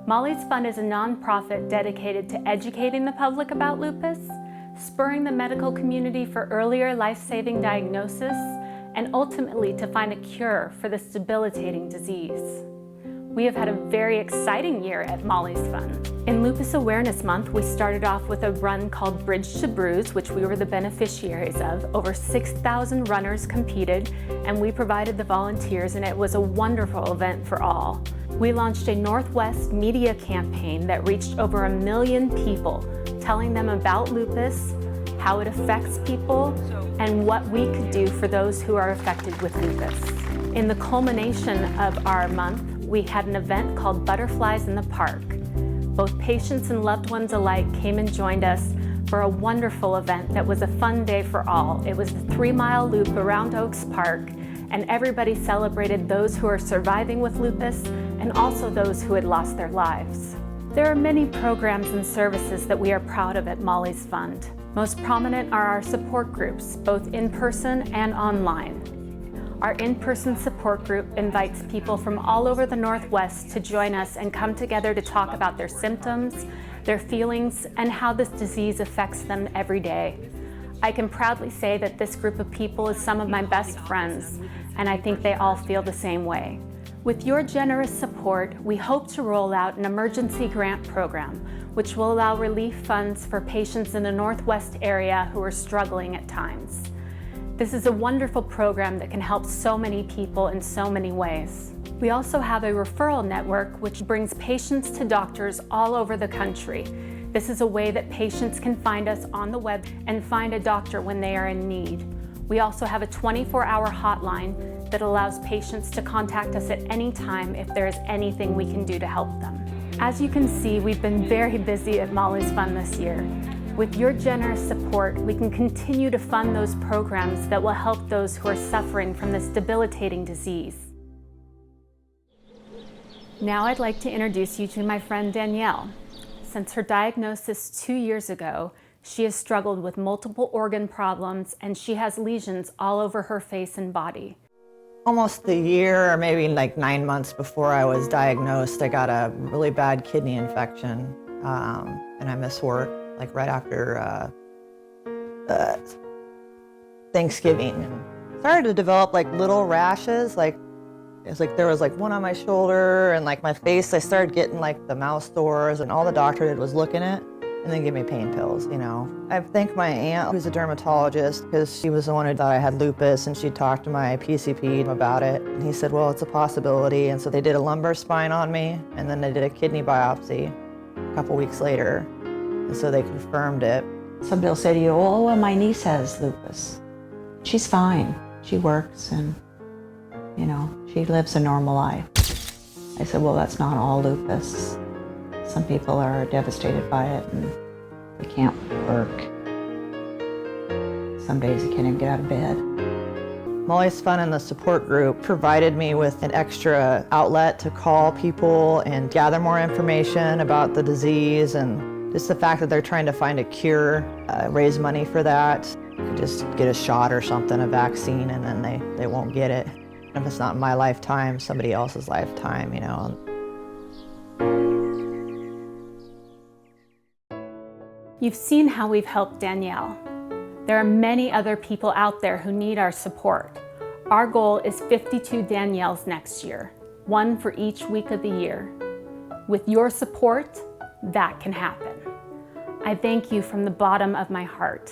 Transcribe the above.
MollysFund is a nonprofit dedicated to educating the public about lupus, spurring the medical community for earlier life-saving diagnosis, and ultimately to find a cure for this debilitating disease. We have had a very exciting year at MollysFund. In Lupus Awareness Month, we started off with a run called Bridge to Bruise, which we were the beneficiaries of. Over 6,000 runners competed, and we provided the volunteers, and it was a wonderful event for all. We launched a Northwest media campaign that reached over 1 million people, telling them about lupus, how it affects people, and what we could do for those who are affected with lupus. In the culmination of our month, we had an event called Butterflies in the Park. Both patients and loved ones alike came and joined us for a wonderful event that was a fun day for all. It was the 3-mile loop around Oaks Park, and everybody celebrated those who are surviving with lupus and also those who had lost their lives. There are many programs and services that we are proud of at MollysFund. Most prominent are our support groups, both in person and online. Our in-person support group invites people from all over the Northwest to join us and come together to talk about their symptoms, their feelings, and how this disease affects them every day. I can proudly say that this group of people is some of my best friends, and I think they all feel the same way. With your generous support, we hope to roll out an emergency grant program, which will allow relief funds for patients in the Northwest area who are struggling at times. This is a wonderful program that can help so many people in so many ways. We also have a referral network which brings patients to doctors all over the country. This is a way that patients can find us on the web and find a doctor when they are in need. We also have a 24-hour hotline that allows patients to contact us at any time if there is anything we can do to help them. As you can see, we've been very busy at MollysFund this year. With your generous support, we can continue to fund those programs that will help those who are suffering from this debilitating disease. Now I'd like to introduce you to my friend Danielle. Since her diagnosis 2 years ago, she has struggled with multiple organ problems, and she has lesions all over her face and body. Almost a year or maybe like 9 months before I was diagnosed, I got a really bad kidney infection, and I missed work like right after Thanksgiving. And started to develop like little rashes, it's like there was like one on my shoulder and like my face. I started getting like the mouth sores, and all the doctor did was look in it and then give me pain pills, you know. I thank my aunt, who's a dermatologist, because she was the one who thought I had lupus, and she talked to my PCP about it. And he said, well, it's a possibility. And so they did a lumbar spine on me, and then they did a kidney biopsy a couple weeks later. And so they confirmed it. Somebody will say to you, oh, well, my niece has lupus. She's fine. She works and, you know, she lives a normal life. I said, well, that's not all lupus. Some people are devastated by it and they can't work. Some days you can't even get out of bed. MollysFund and the support group provided me with an extra outlet to call people and gather more information about the disease, and just the fact that they're trying to find a cure, raise money for that. You just get a shot or something, a vaccine, and then they won't get it. If it's not my lifetime, somebody else's lifetime, you know. You've seen how we've helped Danielle. There are many other people out there who need our support. Our goal is 52 Danielles next year, one for each week of the year. With your support, that can happen. I thank you from the bottom of my heart.